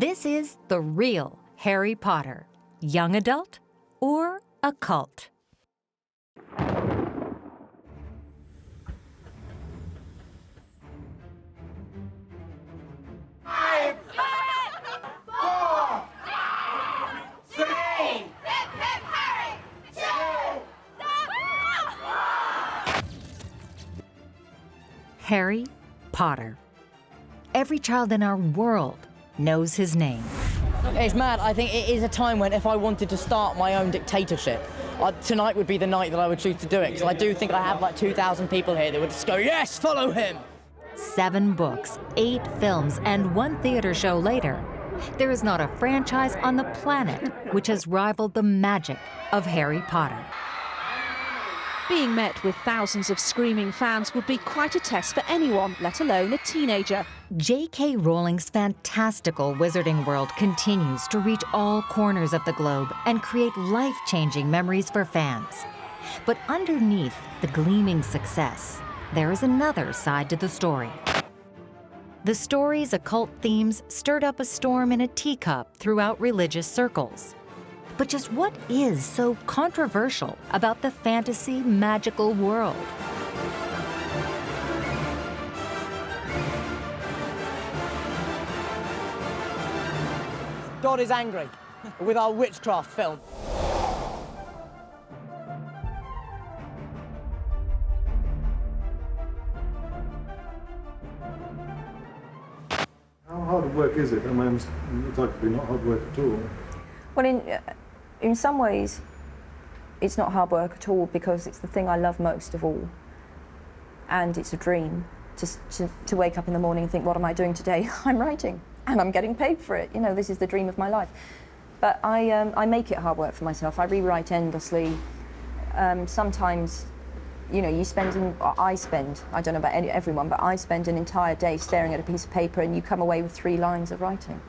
This is the real Harry Potter, young adult or a cult. Harry Potter. Every child in our world knows his name. It's mad. I think it is a time when if I wanted to start my own dictatorship, tonight would be the night that I would choose to do it, because I do think I have like 2,000 people here that would just go, yes, follow him! 7 books, 8 films, and 1 theater show later, there is not a franchise on the planet which has rivaled the magic of Harry Potter. Being met with thousands of screaming fans would be quite a test for anyone, let alone a teenager. J.K. Rowling's fantastical wizarding world continues to reach all corners of the globe and create life-changing memories for fans. But underneath the gleaming success, there is another side to the story. The story's occult themes stirred up a storm in a teacup throughout religious circles. But just what is so controversial about the fantasy magical world? God is angry with our witchcraft film. How hard work is it? I mean, it looks like it'd be not hard work at all. Well, in some ways, it's not hard work at all because it's the thing I love most of all. And it's a dream to wake up in the morning and think, what am I doing today? I'm writing and I'm getting paid for it. You know, this is the dream of my life. But I make it hard work for myself. I rewrite endlessly. Sometimes, you know, I don't know about everyone, but I spend an entire day staring at a piece of paper and you come away with 3 lines of writing.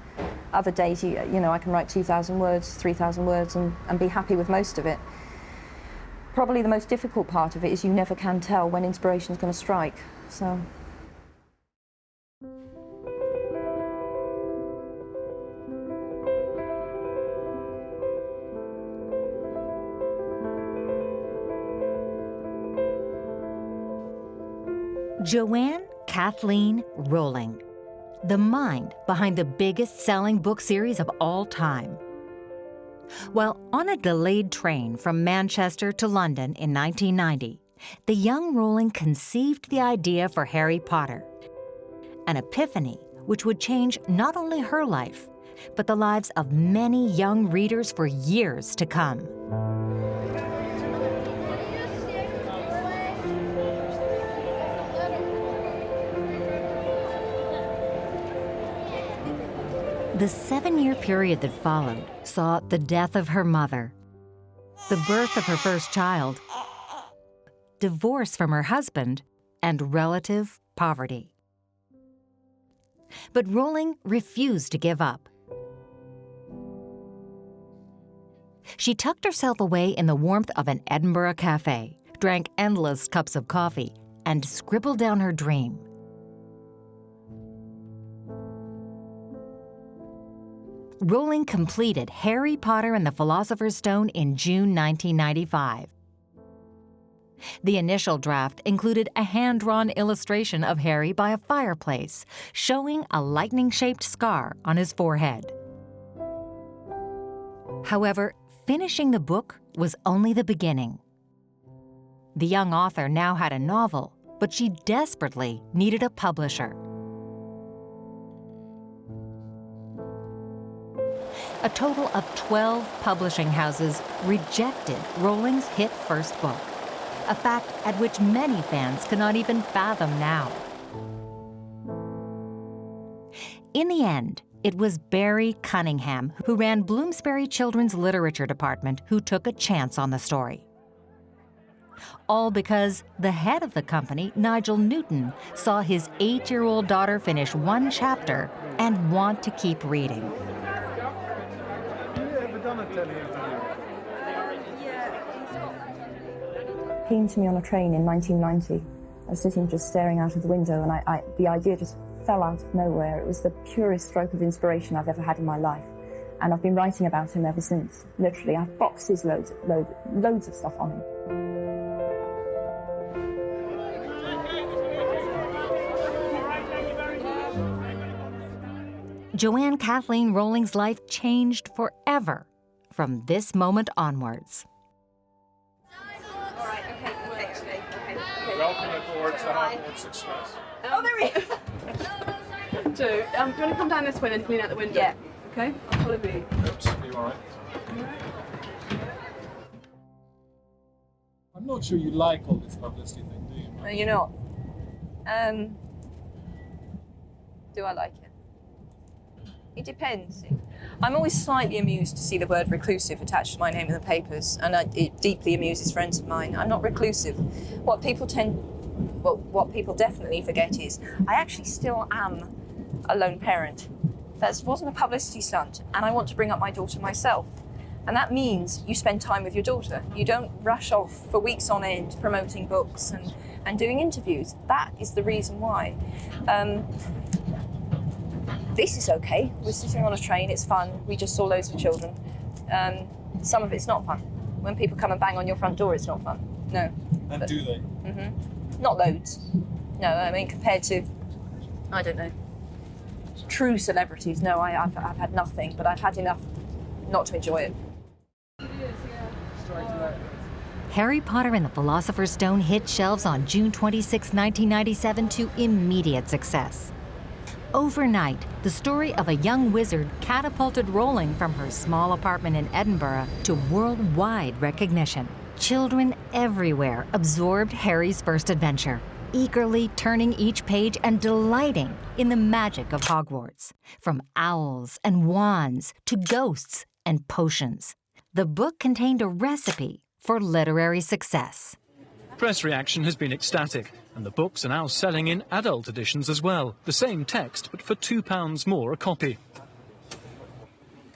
Other days, you know, I can write 2,000 words, 3,000 words and be happy with most of it. Probably the most difficult part of it is you never can tell when inspiration's going to strike, so. Joanne Kathleen Rowling, the mind behind the biggest-selling book series of all time. While on a delayed train from Manchester to London in 1990, the young Rowling conceived the idea for Harry Potter, an epiphany which would change not only her life, but the lives of many young readers for years to come. The 7-year period that followed saw the death of her mother, the birth of her first child, divorce from her husband, and relative poverty. But Rowling refused to give up. She tucked herself away in the warmth of an Edinburgh cafe, drank endless cups of coffee, and scribbled down her dream. Rowling completed Harry Potter and the Philosopher's Stone in June 1995. The initial draft included a hand-drawn illustration of Harry by a fireplace, showing a lightning-shaped scar on his forehead. However, finishing the book was only the beginning. The young author now had a novel, but she desperately needed a publisher. A total of 12 publishing houses rejected Rowling's hit first book, a fact at which many fans cannot even fathom now. In the end, it was Barry Cunningham, who ran Bloomsbury Children's Literature Department, who took a chance on the story. All because the head of the company, Nigel Newton, saw his 8-year-old daughter finish 1 chapter and want to keep reading. Came to me on a train in 1990. I was sitting just staring out of the window and the idea just fell out of nowhere. It was the purest stroke of inspiration I've ever had in my life. And I've been writing about him ever since. Literally, I have boxes, loads of stuff on him. Joanne Kathleen Rowling's life changed forever from this moment onwards. Welcome aboard to Hogwarts Express. Oh, there he is. Do you want to come down this way and clean out the window? Yeah. Okay, I'll follow me. Oops, are you all right? I'm not sure you like all this publicity thing, do you? No, you're not. Do I like it? It depends. I'm always slightly amused to see the word reclusive attached to my name in the papers, and it deeply amuses friends of mine. I'm not reclusive. What people definitely forget is I actually still am a lone parent. That wasn't a publicity stunt, and I want to bring up my daughter myself. And that means you spend time with your daughter. You don't rush off for weeks on end promoting books and doing interviews. That is the reason why. This is okay. We're sitting on a train, it's fun. We just saw loads of children. Some of it's not fun. When people come and bang on your front door, it's not fun. No. And do they? Not loads. No, I mean, compared to, I don't know, true celebrities, no, I've had nothing, but I've had enough not to enjoy it. Harry Potter and the Philosopher's Stone hit shelves on June 26, 1997 to immediate success. Overnight, the story of a young wizard catapulted Rowling from her small apartment in Edinburgh to worldwide recognition. Children everywhere absorbed Harry's first adventure, eagerly turning each page and delighting in the magic of Hogwarts, from owls and wands to ghosts and potions. The book contained a recipe for literary success. Press reaction has been ecstatic, and the books are now selling in adult editions as well. The same text, but for £2 more a copy.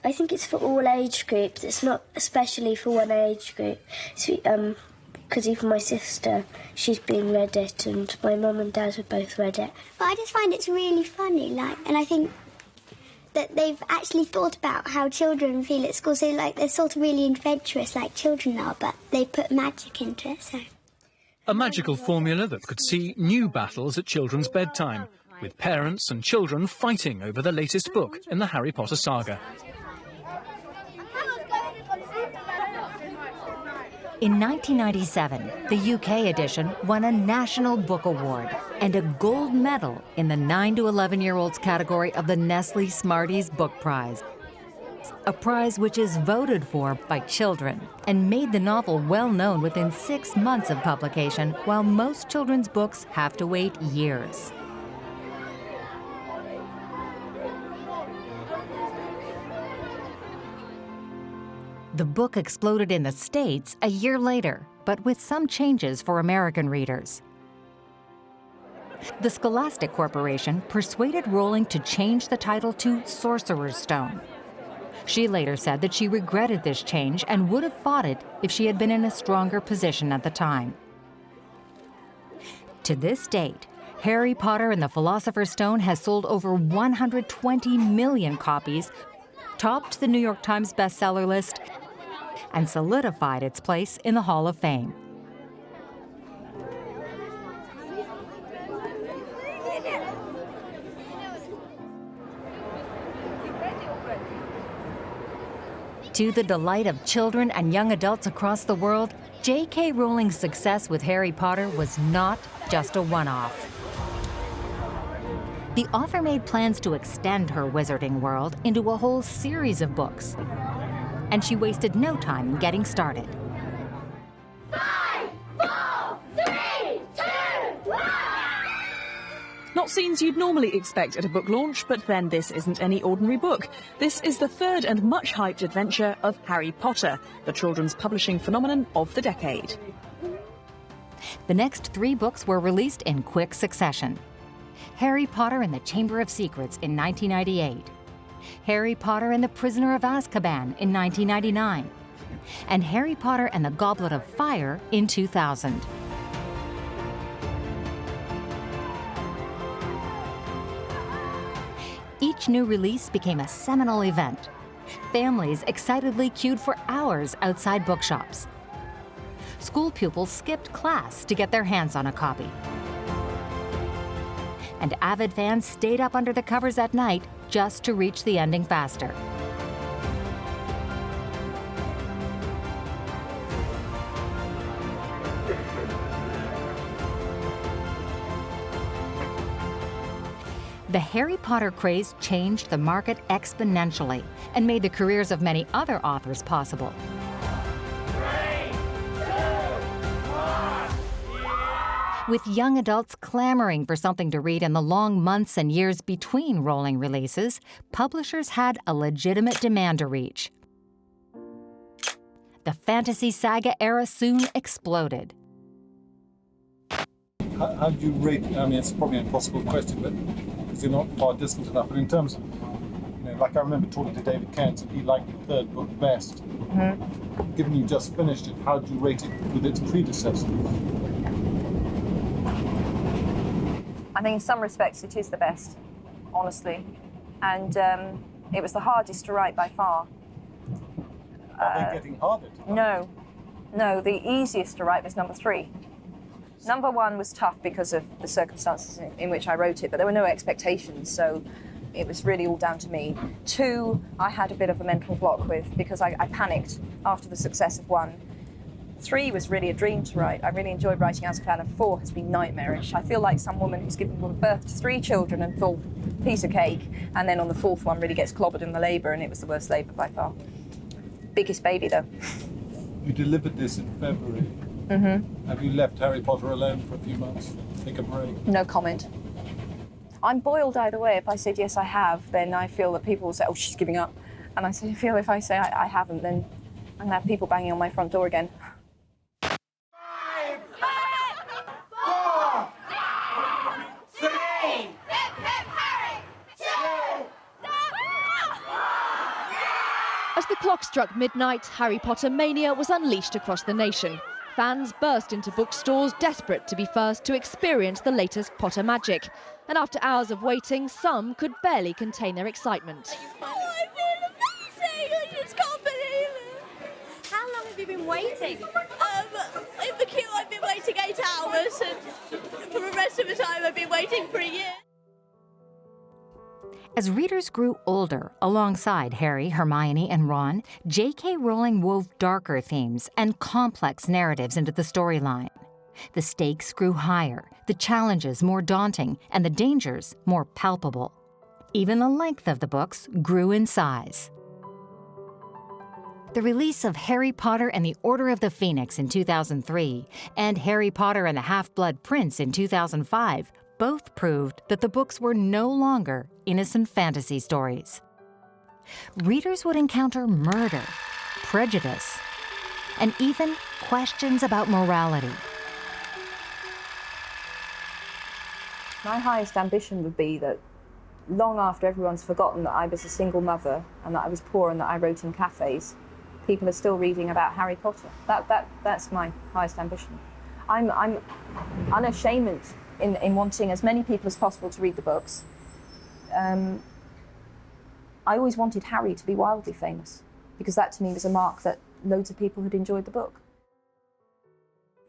I think it's for all age groups. It's not especially for one age group. Because even my sister, she's been read it, and my mum and dad have both read it. But I just find it's really funny, and I think that they've actually thought about how children feel at school. So, they're sort of really adventurous, like children are, but they put magic into it, so... A magical formula that could see new battles at children's bedtime, with parents and children fighting over the latest book in the Harry Potter saga. In 1997, the UK edition won a National Book Award and a gold medal in the 9 to 11-year-olds category of the Nestle Smarties Book Prize, a prize which is voted for by children and made the novel well known within 6 months of publication, while most children's books have to wait years. The book exploded in the States a year later, but with some changes for American readers. The Scholastic Corporation persuaded Rowling to change the title to Sorcerer's Stone. She later said that she regretted this change and would have fought it if she had been in a stronger position at the time. To this date, Harry Potter and the Philosopher's Stone has sold over 120 million copies, topped the New York Times bestseller list, and solidified its place in the Hall of Fame. To the delight of children and young adults across the world, J.K. Rowling's success with Harry Potter was not just a one-off. The author made plans to extend her wizarding world into a whole series of books, and she wasted no time in getting started. 5, 4, 3, 2, 1! Not scenes you'd normally expect at a book launch, but then this isn't any ordinary book. This is the third and much hyped adventure of Harry Potter, the children's publishing phenomenon of the decade. The next 3 books were released in quick succession. Harry Potter and the Chamber of Secrets in 1998. Harry Potter and the Prisoner of Azkaban in 1999. And Harry Potter and the Goblet of Fire in 2000. each new release became a seminal event. Families excitedly queued for hours outside bookshops. School pupils skipped class to get their hands on a copy. And avid fans stayed up under the covers at night just to reach the ending faster. The Harry Potter craze changed the market exponentially and made the careers of many other authors possible. With young adults clamoring for something to read in the long months and years between rolling releases, publishers had a legitimate demand to reach. The fantasy saga era soon exploded. How do you rate, I mean, it's probably an impossible question, but because you're not far distant enough, but in terms of, like I remember talking to David Kent, and he liked the third book best. Mm-hmm. Given you just finished it, how do you rate it with its predecessor? I think in some respects it is the best, honestly. And it was the hardest to write by far. Are they getting harder to write? No, the easiest to write was number 3. Number 1 was tough because of the circumstances in which I wrote it, but there were no expectations, so it was really all down to me. 2, I had a bit of a mental block with because I panicked after the success of 1. 3 was really a dream to write. I really enjoyed writing as a fan, and 4 has been nightmarish. I feel like some woman who's given birth to 3 children and thought, piece of cake, and then on the 4th one really gets clobbered in the labour, and it was the worst labour by far. Biggest baby, though. You delivered this in February. Mm-hmm. Have you left Harry Potter alone for a few months? Take a break? No comment. I'm boiled either way. If I said yes, I have, then I feel that people will say, oh, she's giving up. And I feel if I say I haven't, then I'm going to have people banging on my front door again. As the clock struck midnight, Harry Potter mania was unleashed across the nation. Fans burst into bookstores, desperate to be first to experience the latest Potter magic. And after hours of waiting, some could barely contain their excitement. Oh, I feel amazing! I just can't believe it! How long have you been waiting? In the queue I've been waiting 8 hours, and for the rest of the time I've been waiting for a year. As readers grew older, alongside Harry, Hermione, and Ron, J.K. Rowling wove darker themes and complex narratives into the storyline. The stakes grew higher, the challenges more daunting, and the dangers more palpable. Even the length of the books grew in size. The release of Harry Potter and the Order of the Phoenix in 2003 and Harry Potter and the Half-Blood Prince in 2005 both proved that the books were no longer innocent fantasy stories. Readers would encounter murder, prejudice, and even questions about morality. My highest ambition would be that long after everyone's forgotten that I was a single mother and that I was poor and that I wrote in cafes, people are still reading about Harry Potter. That's my highest ambition. I'm unashamed in wanting as many people as possible to read the books. I always wanted Harry to be wildly famous because that to me was a mark that loads of people had enjoyed the book.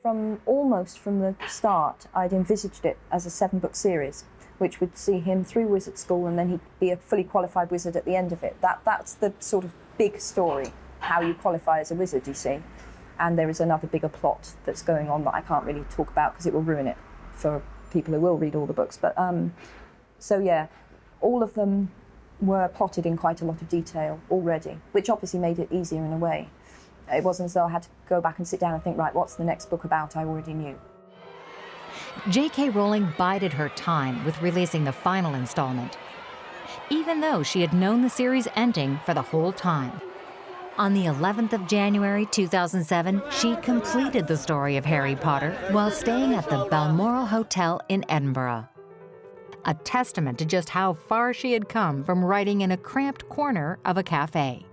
Almost from the start, I'd envisaged it as a 7-book series, which would see him through wizard school and then he'd be a fully qualified wizard at the end of it. That's the sort of big story, how you qualify as a wizard, you see. And there is another bigger plot that's going on that I can't really talk about because it will ruin it for people who will read all the books. But so yeah, all of them were plotted in quite a lot of detail already, which obviously made it easier in a way. It wasn't as though I had to go back and sit down and think, right, what's the next book about? I already knew. J.K. Rowling bided her time with releasing the final installment, even though she had known the series ending for the whole time. On the 11th of January 2007, she completed the story of Harry Potter while staying at the Balmoral Hotel in Edinburgh. A testament to just how far she had come from writing in a cramped corner of a cafe.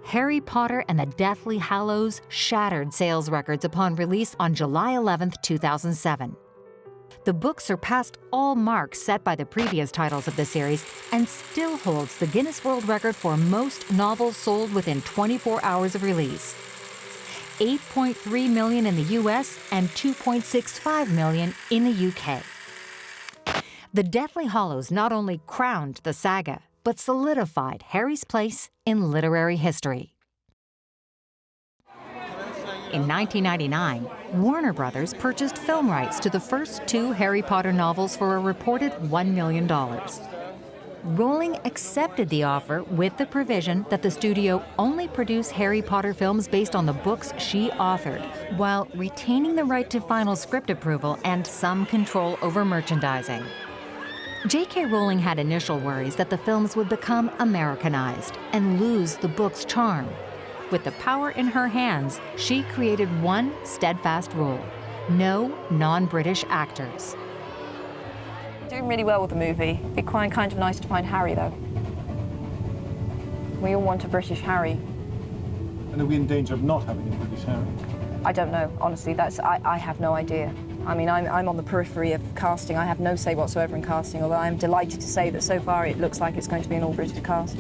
Harry Potter and the Deathly Hallows shattered sales records upon release on July 11, 2007. The book surpassed all marks set by the previous titles of the series and still holds the Guinness World Record for most novels sold within 24 hours of release. 8.3 million in the US and 2.65 million in the UK. The Deathly Hallows not only crowned the saga, but solidified Harry's place in literary history. In 1999, Warner Brothers purchased film rights to the first 2 Harry Potter novels for a reported $1 million. Rowling accepted the offer with the provision that the studio only produce Harry Potter films based on the books she authored, while retaining the right to final script approval and some control over merchandising. J.K. Rowling had initial worries that the films would become Americanized and lose the book's charm. With the power in her hands, she created one steadfast rule: no non-British actors. Doing really well with the movie. It'd be quite kind of nice to find Harry, though. We all want a British Harry. And are we in danger of not having a British Harry? I don't know, honestly. I have no idea. I mean, I'm on the periphery of casting. I have no say whatsoever in casting, although I'm delighted to say that so far it looks like it's going to be an all-British cast.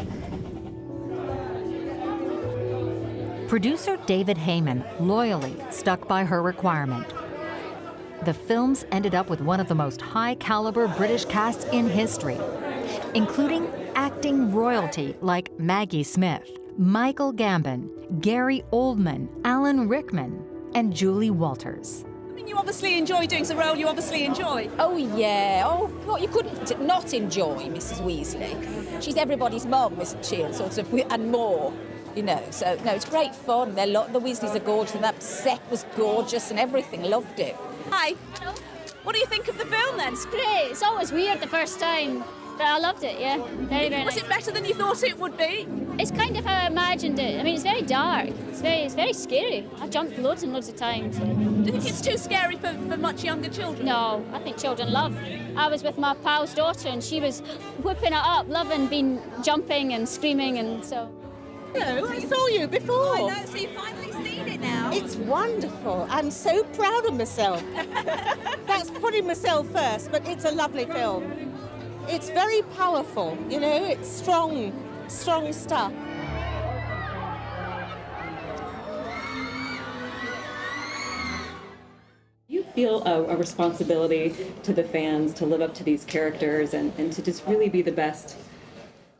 Producer David Heyman loyally stuck by her requirement. The films ended up with one of the most high-caliber British casts in history, including acting royalty like Maggie Smith, Michael Gambon, Gary Oldman, Alan Rickman, and Julie Walters. You obviously enjoy doing the role you obviously enjoy. Oh, yeah. Oh, what, you couldn't not enjoy Mrs. Weasley. She's everybody's mum, isn't she? And sort of, and more, you know. So, no, it's great fun. The Weasleys are gorgeous, and that set was gorgeous and everything. Loved it. Hi. Hello. What do you think of the film, then? It's great. It's always weird the first time, but I loved it, yeah. Very, very nice. Was it better than you thought it would be? It's kind of how I imagined it. I mean, it's very dark. It's very scary. I jumped loads and loads of times. Do you think it's too scary for much younger children? No, I think children love. I was with my pal's daughter and she was whipping it up, loving being jumping and screaming, and so. Hello, I saw you before. I know, so you've finally seen it now. It's wonderful. I'm so proud of myself. That's putting myself first, but it's a lovely film. It's very powerful, you know, it's strong stuff. You feel a responsibility to the fans to live up to these characters and to just really be the best.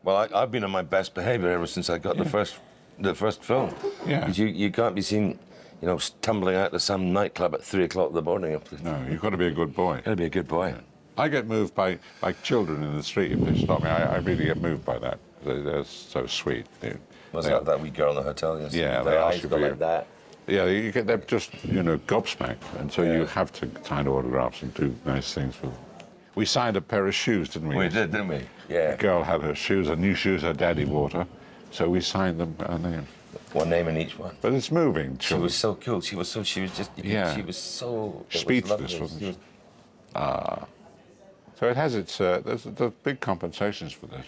Well, I've been on my best behaviour ever since I got the first film. Yeah. Because you can't be seen, you know, tumbling out to some nightclub at 3 o'clock in the morning. No, you've got to be a good boy. Got to be a good boy. I get moved by children in the street if they stop me. I really get moved by that. They're so sweet. Was that wee girl in the hotel yesterday? Yeah, Their they eyes ask you go for like your, that. Yeah, you get them just, you know, gobsmacked, and so you have to sign autographs and do nice things for them. We signed a pair of shoes, didn't we? We did, didn't we? Yeah. The girl had her shoes, her new shoes her daddy bought her, so we signed them. And one name in each one. But it's moving. She was so cool. She was just. Yeah. She was so speechless, wasn't she? So it has its. There's big compensations for this.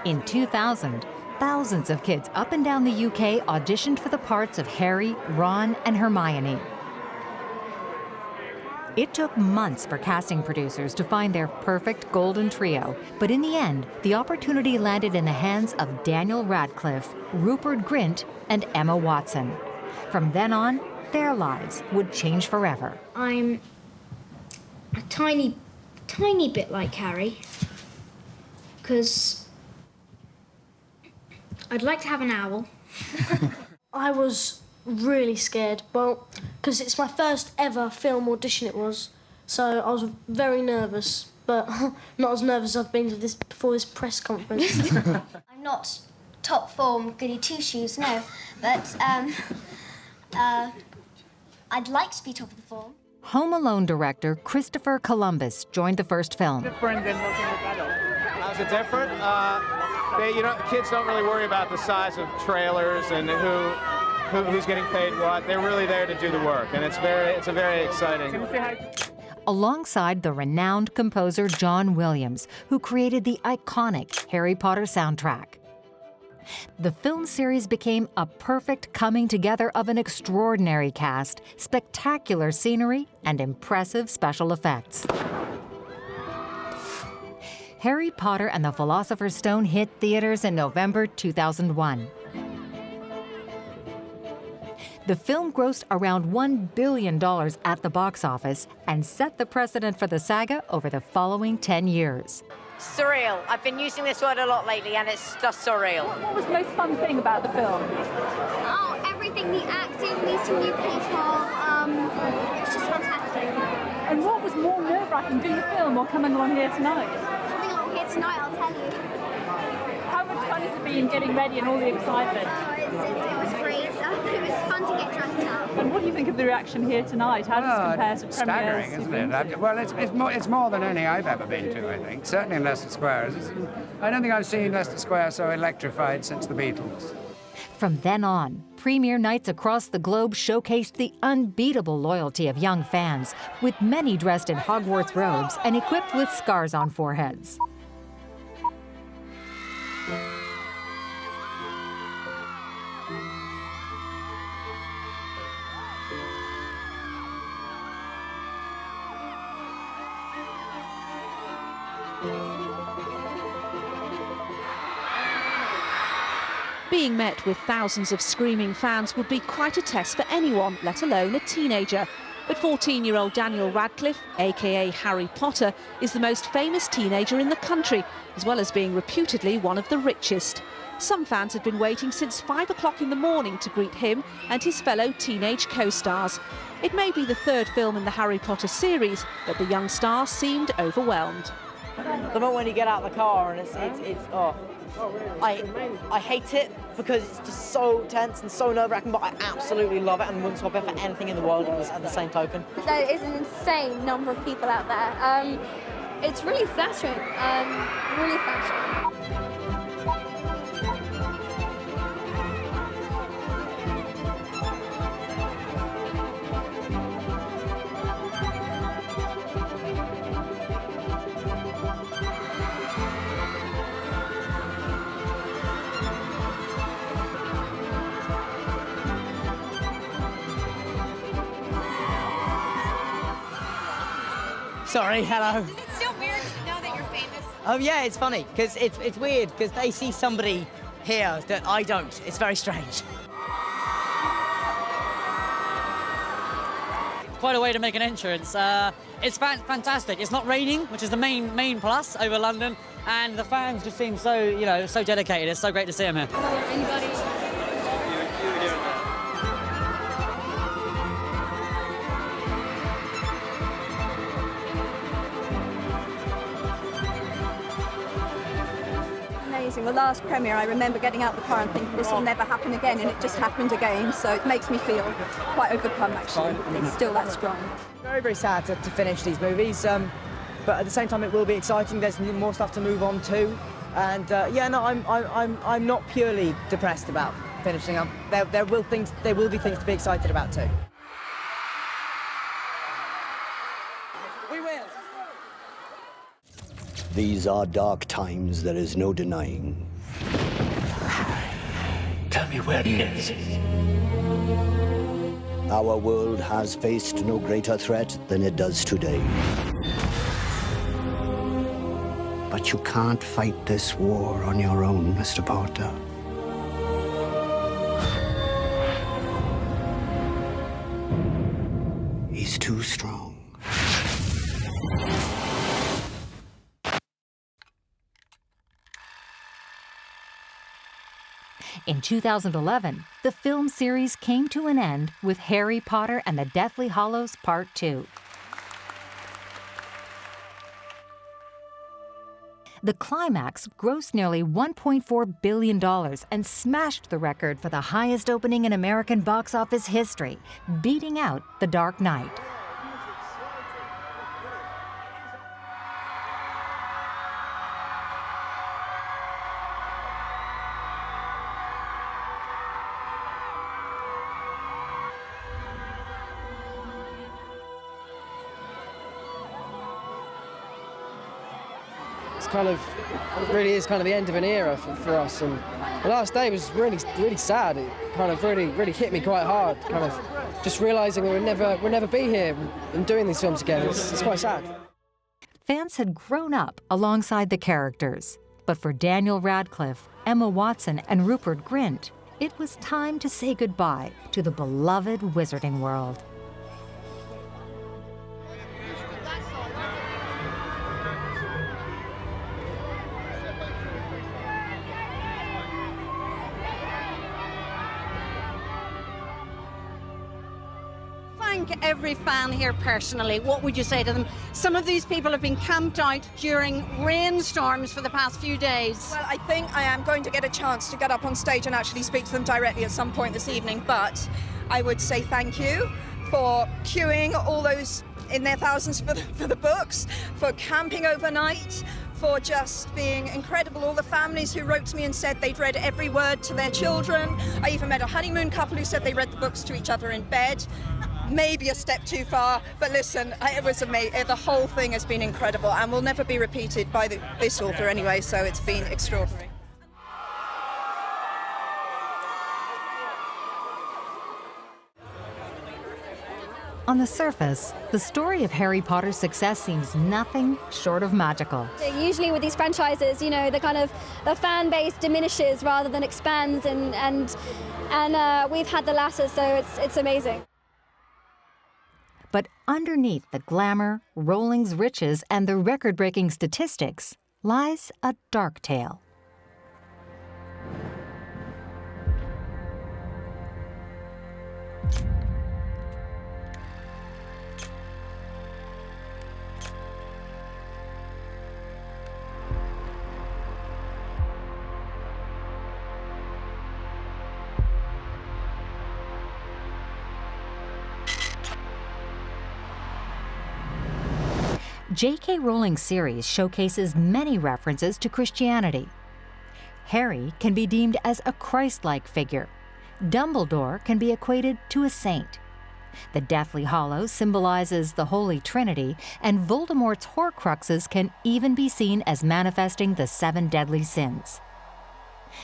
In 2000, thousands of kids up and down the UK auditioned for the parts of Harry, Ron, and Hermione. It took months for casting producers to find their perfect golden trio, but in the end, the opportunity landed in the hands of Daniel Radcliffe, Rupert Grint, and Emma Watson. From then on, their lives would change forever. I'm a tiny bit like Harry, because I'd like to have an owl. I was really scared, well, because it's my first ever film audition it was, so I was very nervous, but not as nervous as I've been before this press conference. I'm not top form goody two-shoes, no, but I'd like to be top of the form. Home Alone director Christopher Columbus joined the first film. Different than working with adults. How's it different? Kids don't really worry about the size of trailers and who's getting paid what. They're really there to do the work, and it's very exciting. Alongside the renowned composer John Williams, who created the iconic Harry Potter soundtrack. The film series became a perfect coming together of an extraordinary cast, spectacular scenery, and impressive special effects. Harry Potter and the Philosopher's Stone hit theaters in November 2001. The film grossed around $1 billion at the box office and set the precedent for the saga over the following 10 years. Surreal. I've been using this word a lot lately, and it's just surreal. What was the most fun thing about the film? Oh, everything, the acting, meeting new people, it's just fantastic. And what was more nerve-wracking, doing the film or coming along here tonight? Coming along here tonight, I'll tell you. How much fun has it been getting ready and all the excitement? Oh, it was great. It was fun to get dressed up. And what do you think of the reaction here tonight? How does it compare to premieres? Staggering, isn't it? Well, it's more than any I've ever been to, I think. Certainly in Leicester Square. I don't think I've seen Leicester Square so electrified since the Beatles. From then on, premiere nights across the globe showcased the unbeatable loyalty of young fans, with many dressed in Hogwarts robes and equipped with scars on foreheads. Being met with thousands of screaming fans would be quite a test for anyone, let alone a teenager. But 14-year-old Daniel Radcliffe, aka Harry Potter, is the most famous teenager in the country, as well as being reputedly one of the richest. Some fans had been waiting since 5 o'clock in the morning to greet him and his fellow teenage co-stars. It may be the third film in the Harry Potter series, but the young star seemed overwhelmed. The moment when you get out of the car and I hate it because it's just so tense and so nerve-wracking, but I absolutely love it and wouldn't swap it for anything in the world at the same token. There is an insane number of people out there. It's really flattering, really flattering. Sorry, hello. Is it still weird to know that you're famous? Oh yeah, it's funny, because it's weird, because they see somebody here that I don't. It's very strange. Quite a way to make an entrance. It's fantastic. It's not raining, which is the main plus over London, and the fans just seem so, so dedicated. It's so great to see them here. Anybody? The last premiere, I remember getting out the car and thinking this will never happen again, and it just happened again, so it makes me feel quite overcome, actually. It's still that strong. Very, very sad to finish these movies, but at the same time it will be exciting. There's more stuff to move on to, and I'm not purely depressed about finishing up. There will be things to be excited about too. We will. These are dark times, there is no denying. Tell me where he is. Our world has faced no greater threat than it does today. But you can't fight this war on your own, Mr. Potter. He's too strong. In 2011, the film series came to an end with Harry Potter and the Deathly Hallows Part 2. The climax grossed nearly $1.4 billion and smashed the record for the highest opening in American box office history, beating out The Dark Knight. kind of really is kind of the end of an era for us. And the last day was really sad. It kind of really hit me quite hard. Kind of just realising we'll never be here and doing these films together. It's quite sad. Fans had grown up alongside the characters, but for Daniel Radcliffe, Emma Watson, and Rupert Grint, it was time to say goodbye to the beloved Wizarding World. Thank every fan here personally. What would you say to them? Some of these people have been camped out during rainstorms for the past few days. Well, I think I am going to get a chance to get up on stage and actually speak to them directly at some point this evening, but I would say thank you for queuing all those in their thousands for the books, for camping overnight, for just being incredible. All the families who wrote to me and said they'd read every word to their children. I even met a honeymoon couple who said they read the books to each other in bed. Maybe a step too far, but listen, it was amazing. The whole thing has been incredible and will never be repeated by this author anyway, so it's been extraordinary. On the surface, the story of Harry Potter's success seems nothing short of magical. Usually with these franchises, you know, the fan base diminishes rather than expands, and we've had the latter, so it's amazing. But underneath the glamour, Rowling's riches, and the record-breaking statistics lies a dark tale. J.K. Rowling's series showcases many references to Christianity. Harry can be deemed as a Christ-like figure. Dumbledore can be equated to a saint. The Deathly Hallows symbolizes the Holy Trinity, and Voldemort's Horcruxes can even be seen as manifesting the 7 deadly sins.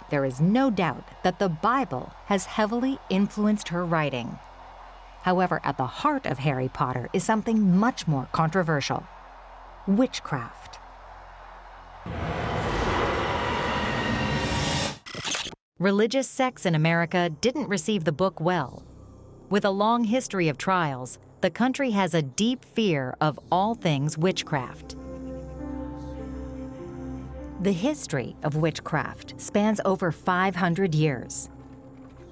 There is no doubt that the Bible has heavily influenced her writing. However, at the heart of Harry Potter is something much more controversial: witchcraft. Religious sects in America didn't receive the book well. With a long history of trials, the country has a deep fear of all things witchcraft. The history of witchcraft spans over 500 years.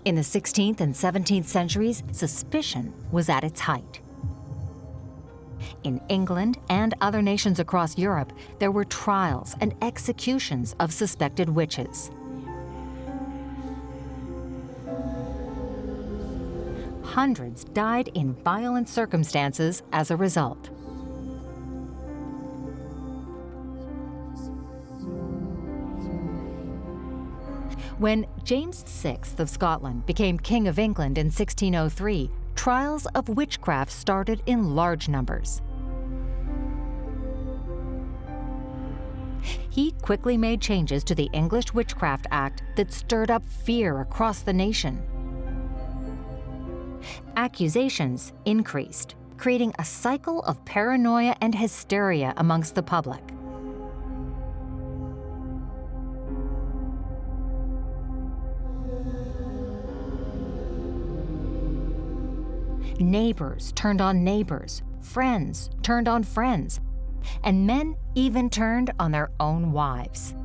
In the 16th and 17th centuries, suspicion was at its height. In England and other nations across Europe, there were trials and executions of suspected witches. Hundreds died in violent circumstances as a result. When James VI of Scotland became King of England in 1603, trials of witchcraft started in large numbers. He quickly made changes to the English Witchcraft Act that stirred up fear across the nation. Accusations increased, creating a cycle of paranoia and hysteria amongst the public. Neighbors turned on neighbors, friends turned on friends, and men even turned on their own wives.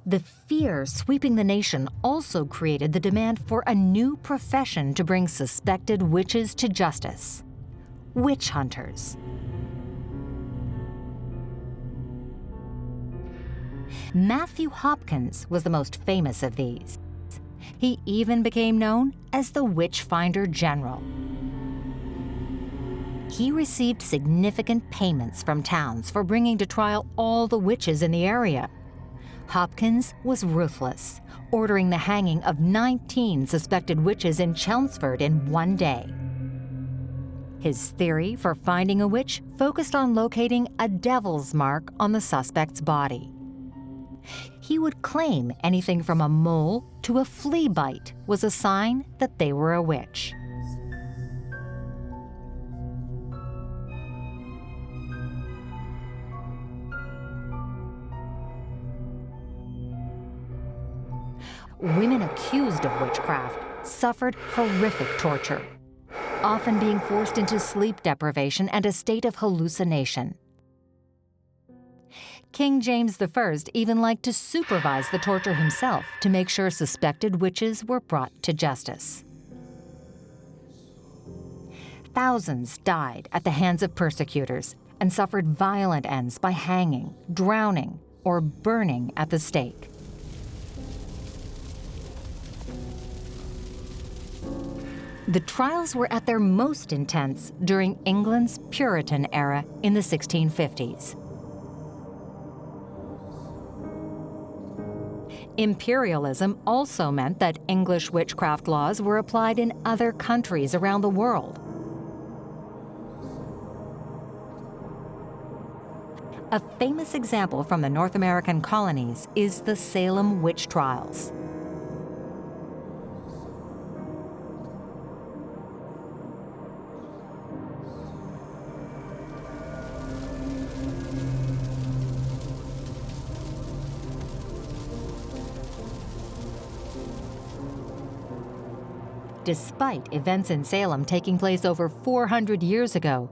The fear sweeping the nation also created the demand for a new profession to bring suspected witches to justice: witch hunters. Matthew Hopkins was the most famous of these. He even became known as the Witchfinder General. He received significant payments from towns for bringing to trial all the witches in the area. Hopkins was ruthless, ordering the hanging of 19 suspected witches in Chelmsford in one day. His theory for finding a witch focused on locating a devil's mark on the suspect's body. He would claim anything from a mole to a flea bite was a sign that they were a witch. Women accused of witchcraft suffered horrific torture, often being forced into sleep deprivation and a state of hallucination. King James I even liked to supervise the torture himself to make sure suspected witches were brought to justice. Thousands died at the hands of persecutors and suffered violent ends by hanging, drowning, or burning at the stake. The trials were at their most intense during England's Puritan era in the 1650s. Imperialism also meant that English witchcraft laws were applied in other countries around the world. A famous example from the North American colonies is the Salem witch trials. Despite events in Salem taking place over 400 years ago,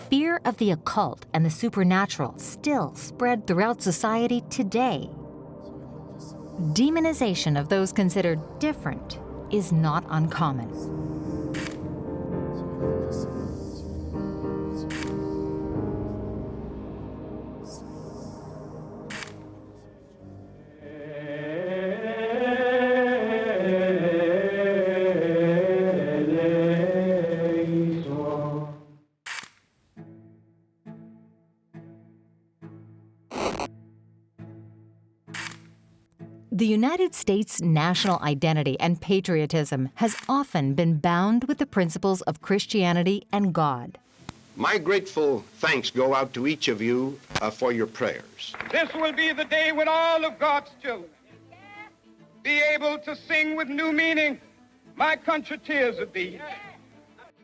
fear of the occult and the supernatural still spread throughout society today. Demonization of those considered different is not uncommon. The United States' national identity and patriotism has often been bound with the principles of Christianity and God. My grateful thanks go out to each of you for your prayers. This will be the day when all of God's children be able to sing with new meaning, "My country, tears of thee."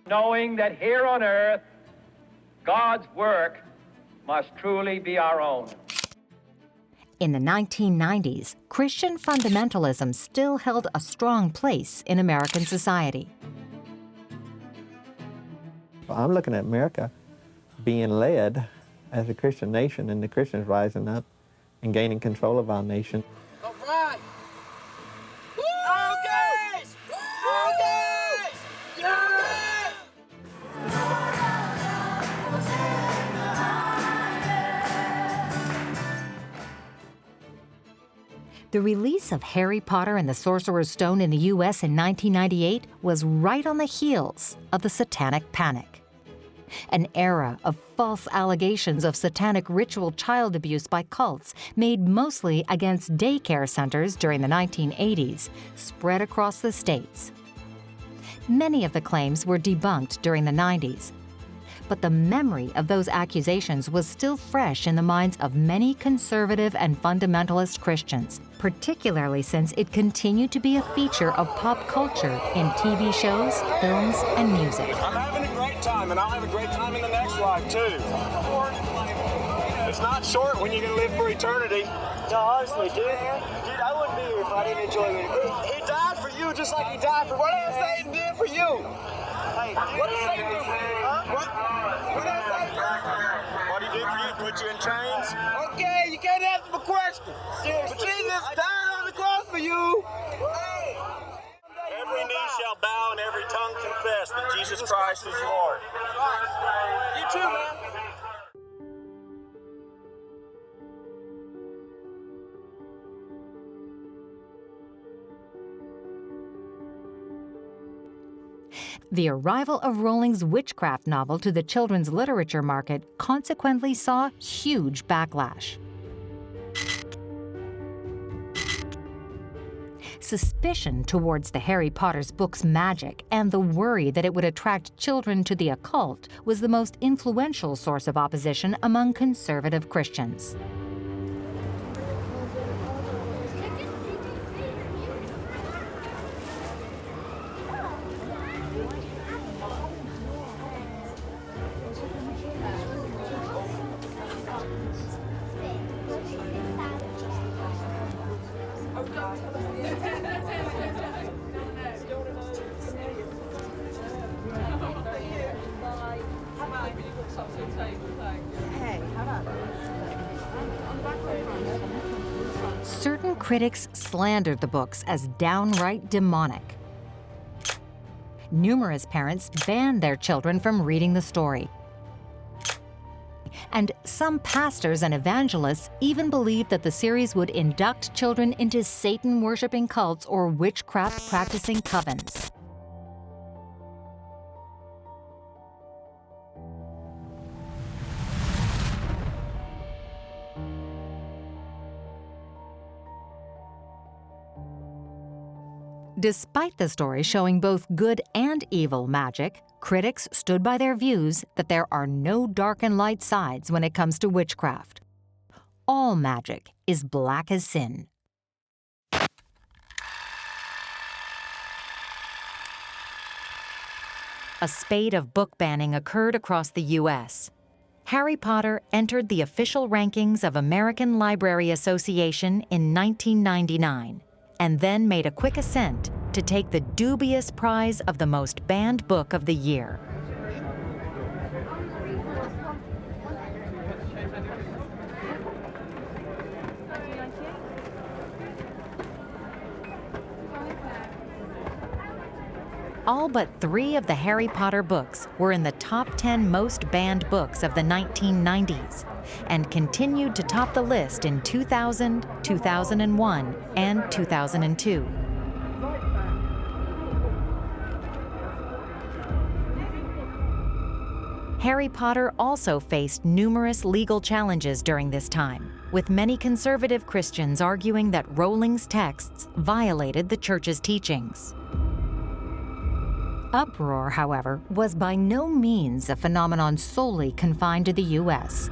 Knowing that here on earth, God's work must truly be our own. In the 1990s, Christian fundamentalism still held a strong place in American society. I'm looking at America being led as a Christian nation and the Christians rising up and gaining control of our nation. All right. All guys! All guys! Yeah! The release of Harry Potter and the Sorcerer's Stone in the U.S. in 1998 was right on the heels of the Satanic Panic. An era of false allegations of satanic ritual child abuse by cults made mostly against daycare centers during the 1980s spread across the states. Many of the claims were debunked during the 90s, but the memory of those accusations was still fresh in the minds of many conservative and fundamentalist Christians, particularly since it continued to be a feature of pop culture in TV shows, films, and music. I'm having a great time, and I'll have a great time in the next life, too. It's not short when you can live for eternity. No, honestly, dude, I wouldn't be here if I didn't enjoy it. He died for you just like he died for... What did Satan do for you? Hey, what did Satan do for you? Huh? What did Satan do? What did he do for you? Put you in chains? Okay, you can't answer the question. Seriously. But Jesus died on the cross for you. Every knee shall bow and every tongue confess that Jesus Christ is Lord. You too, man. The arrival of Rowling's witchcraft novel to the children's literature market consequently saw huge backlash. Suspicion towards the Harry Potter's books' magic and the worry that it would attract children to the occult was the most influential source of opposition among conservative Christians. Certain critics slandered the books as downright demonic. Numerous parents banned their children from reading the story. And some pastors and evangelists even believed that the series would induct children into Satan-worshipping cults or witchcraft-practicing covens. Despite the story showing both good and evil magic, critics stood by their views that there are no dark and light sides when it comes to witchcraft. All magic is black as sin. A spate of book banning occurred across the U.S. Harry Potter entered the official rankings of American Library Association in 1999. And then made a quick ascent to take the dubious prize of the most banned book of the year. All but 3 of the Harry Potter books were in the top 10 most banned books of the 1990s and continued to top the list in 2000, 2001, and 2002. Harry Potter also faced numerous legal challenges during this time, with many conservative Christians arguing that Rowling's texts violated the Church's teachings. Uproar, however, was by no means a phenomenon solely confined to the U.S.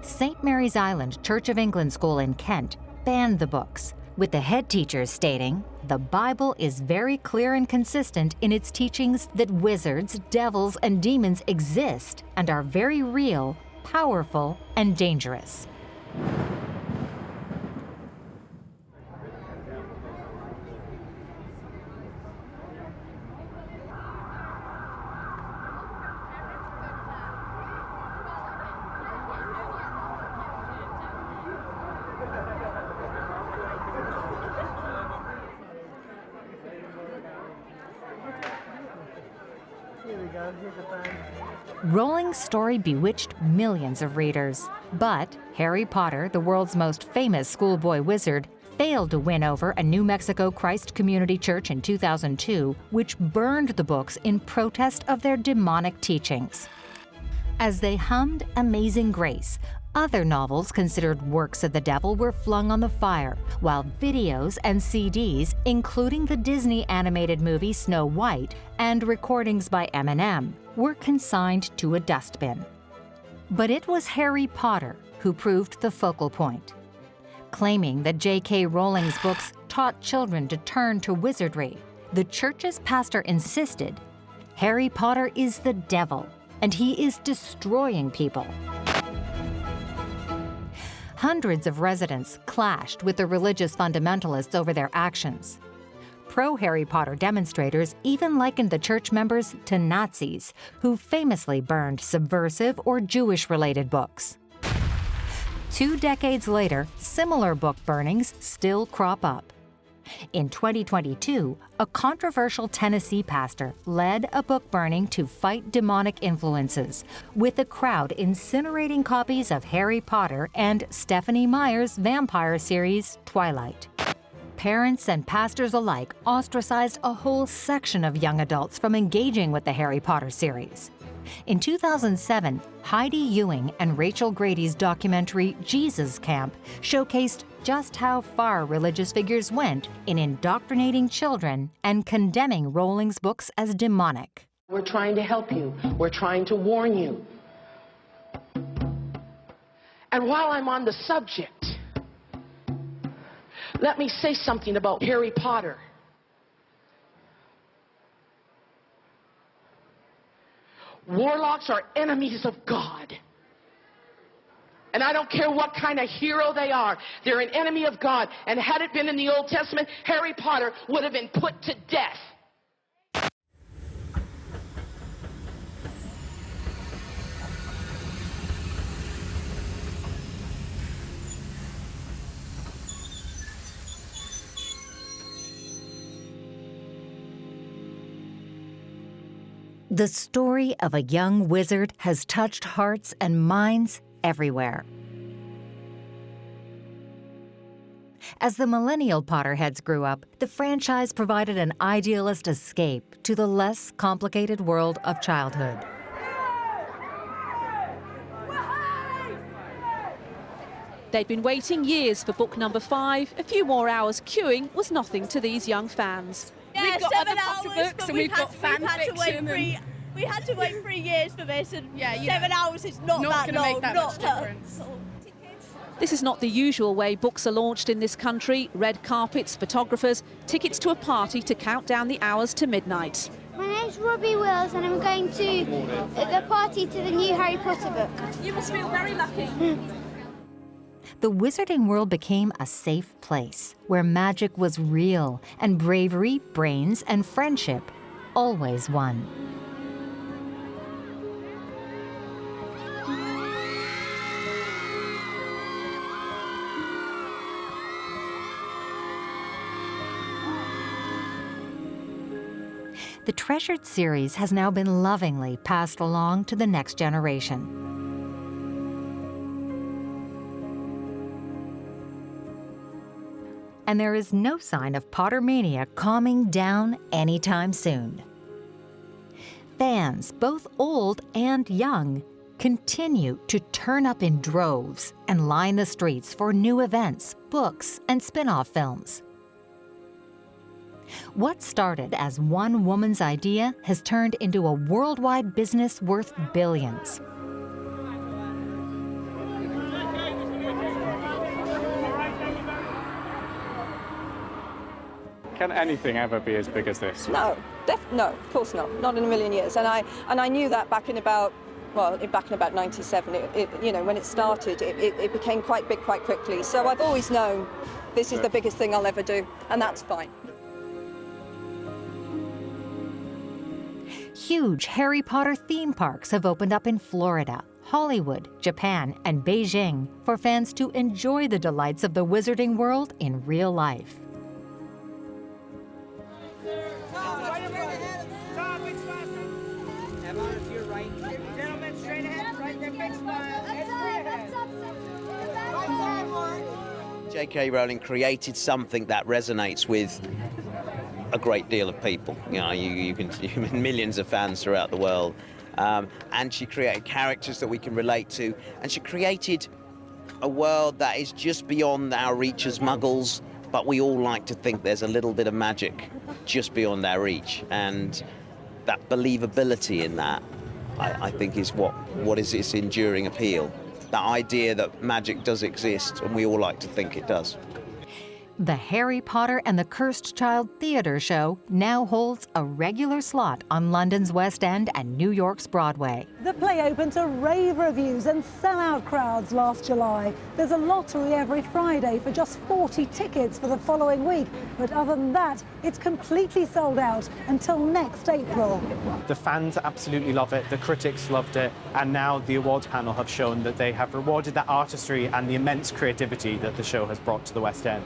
St. Mary's Island Church of England School in Kent banned the books, with the head teachers stating, "The Bible is very clear and consistent in its teachings that wizards, devils, and demons exist and are very real, powerful, and dangerous." Rowling's story bewitched millions of readers, but Harry Potter, the world's most famous schoolboy wizard, failed to win over a New Mexico Christ Community Church in 2002, which burned the books in protest of their demonic teachings. As they hummed Amazing Grace, other novels considered works of the devil were flung on the fire, while videos and CDs, including the Disney animated movie Snow White and recordings by Eminem, were consigned to a dustbin. But it was Harry Potter who proved the focal point. Claiming that J.K. Rowling's books taught children to turn to wizardry, the church's pastor insisted, "Harry Potter is the devil, and he is destroying people." Hundreds of residents clashed with the religious fundamentalists over their actions. Pro-Harry Potter demonstrators even likened the church members to Nazis, who famously burned subversive or Jewish-related books. 2 decades later, similar book burnings still crop up. In 2022, a controversial Tennessee pastor led a book burning to fight demonic influences, with a crowd incinerating copies of Harry Potter and Stephenie Meyer's vampire series, Twilight. Parents and pastors alike ostracized a whole section of young adults from engaging with the Harry Potter series. In 2007, Heidi Ewing and Rachel Grady's documentary Jesus Camp showcased just how far religious figures went in indoctrinating children and condemning Rowling's books as demonic. We're trying to help you. We're trying to warn you. And while I'm on the subject, let me say something about Harry Potter. Warlocks are enemies of God. And I don't care what kind of hero they are, they're an enemy of God. And had it been in the Old Testament, Harry Potter would have been put to death. The story of a young wizard has touched hearts and minds everywhere. As the millennial Potterheads grew up, the franchise provided an idealist escape to the less complicated world of childhood. They'd been waiting years for book number 5. A few more hours queuing was nothing to these young fans. Yeah, we've got 7 other Potter hours, books and we've got fan fiction. We had to wait 3 years for this, and yeah, 7 hours is not that long. Make that much difference. This is not the usual way books are launched in this country. Red carpets, photographers, tickets to a party to count down the hours to midnight. My name's Robbie Wills and I'm going to the party to the new Harry Potter book. You must feel very lucky. The wizarding world became a safe place where magic was real and bravery, brains, and friendship always won. The treasured series has now been lovingly passed along to the next generation. And there is no sign of Pottermania calming down anytime soon. Fans, both old and young, continue to turn up in droves and line the streets for new events, books, and spin-off films. What started as one woman's idea has turned into a worldwide business worth billions. Can anything ever be as big as this? No, no, of course not. Not in a million years. And I knew that back in about 97. You know, when it started, it became quite big quite quickly. So I've always known this is the biggest thing I'll ever do, and that's fine. Huge Harry Potter theme parks have opened up in Florida, Hollywood, Japan, and Beijing for fans to enjoy the delights of the wizarding world in real life. J.K. Rowling created something that resonates with a great deal of people. You know, you can millions of fans throughout the world. And she created characters that we can relate to. And she created a world that is just beyond our reach as muggles, but we all like to think there's a little bit of magic just beyond our reach. And that believability in that, I think, is what is its enduring appeal. That idea that magic does exist, and we all like to think it does. The Harry Potter and the Cursed Child Theatre Show now holds a regular slot on London's West End and New York's Broadway. The play opened to rave reviews and sell-out crowds last July. There's a lottery every Friday for just 40 tickets for the following week. But other than that, it's completely sold out until next April. The fans absolutely love it, the critics loved it, and now the awards panel have shown that they have rewarded that artistry and the immense creativity that the show has brought to the West End.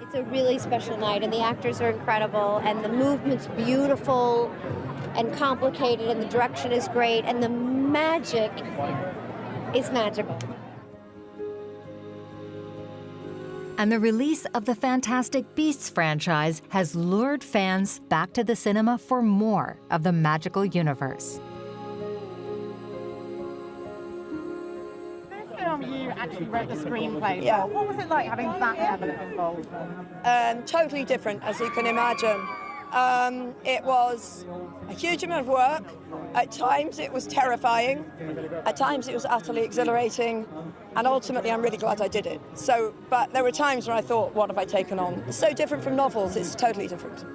It's a really special night, and the actors are incredible, and the movement's beautiful and complicated, and the direction is great, and the magic is magical. And the release of the Fantastic Beasts franchise has lured fans back to the cinema for more of the magical universe. You actually wrote the screenplay. Yeah. What was it like having that level of involvement? Totally different, as you can imagine. It was a huge amount of work. At times it was terrifying. At times it was utterly exhilarating. And ultimately I'm really glad I did it. But there were times when I thought, what have I taken on? It's so different from novels, it's totally different.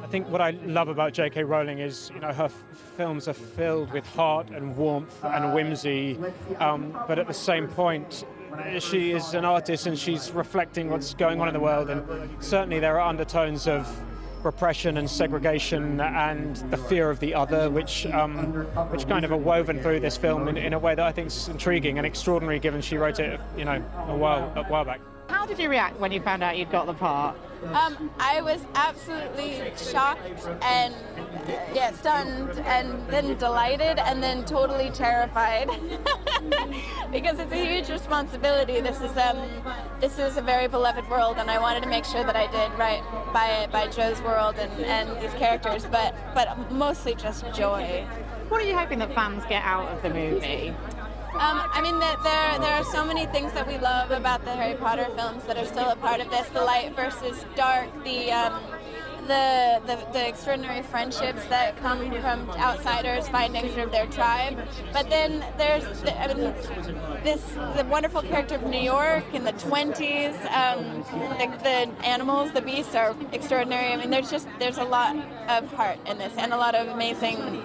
I think what I love about J.K. Rowling is, her films are filled with heart and warmth and whimsy, but at the same point, she is an artist and she's reflecting what's going on in the world, and certainly there are undertones of repression and segregation and the fear of the other, which kind of are woven through this film in a way that I think is intriguing and extraordinary, given she wrote it, a while back. How did you react when you found out you'd got the part? I was absolutely shocked and stunned, and then delighted, and then totally terrified because it's a huge responsibility. This is a very beloved world, and I wanted to make sure that I did right by Jo's world and these characters, but mostly just joy. What are you hoping that fans get out of the movie? There are so many things that we love about the Harry Potter films that are still a part of this. The light versus dark, the extraordinary friendships that come from outsiders finding sort of their tribe. But then there's the wonderful character of New York in the 20s. The animals, the beasts are extraordinary. There's a lot of heart in this and a lot of amazing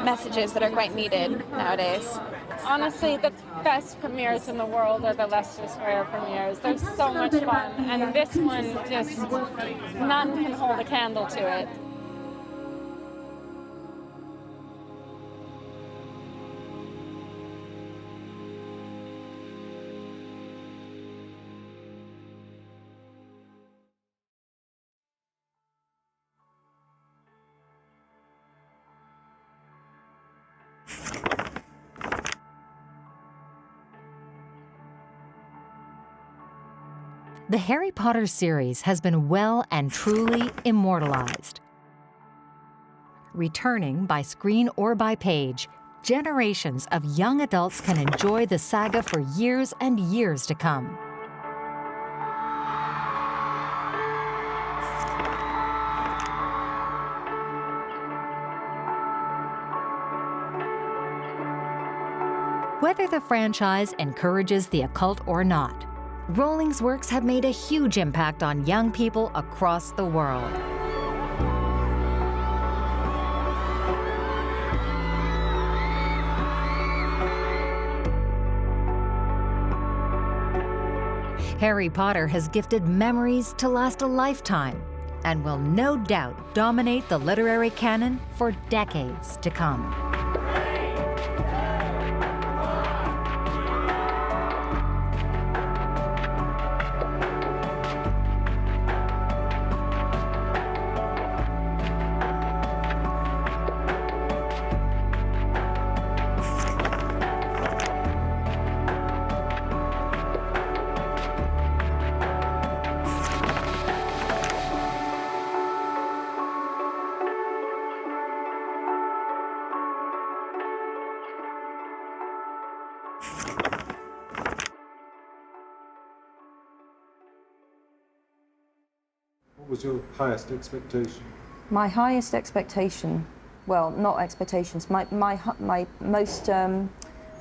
messages that are quite needed nowadays. Honestly, the best premieres in the world are the Leicester Square premieres. They're so much fun, and this one just, none can hold a candle to it. The Harry Potter series has been well and truly immortalized. Returning by screen or by page, generations of young adults can enjoy the saga for years and years to come. Whether the franchise encourages the occult or not, Rowling's works have made a huge impact on young people across the world. Harry Potter has gifted memories to last a lifetime and will no doubt dominate the literary canon for decades to come. What was your highest expectation? My highest expectation, well, not expectations, my most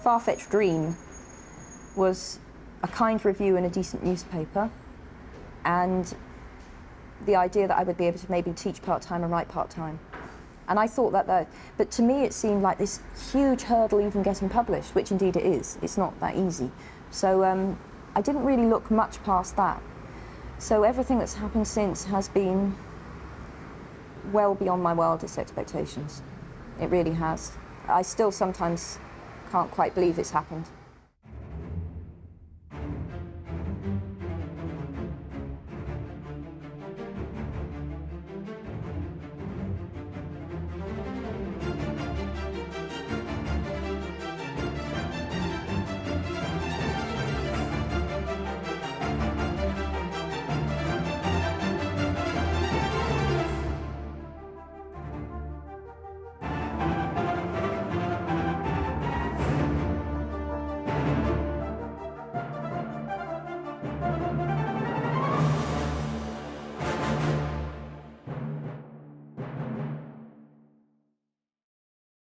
far-fetched dream was a kind review in a decent newspaper, and the idea that I would be able to maybe teach part-time and write part-time. And I thought that, but to me it seemed like this huge hurdle even getting published, which indeed it is. It's not that easy. So I didn't really look much past that. So everything that's happened since has been well beyond my wildest expectations. It really has. I still sometimes can't quite believe it's happened.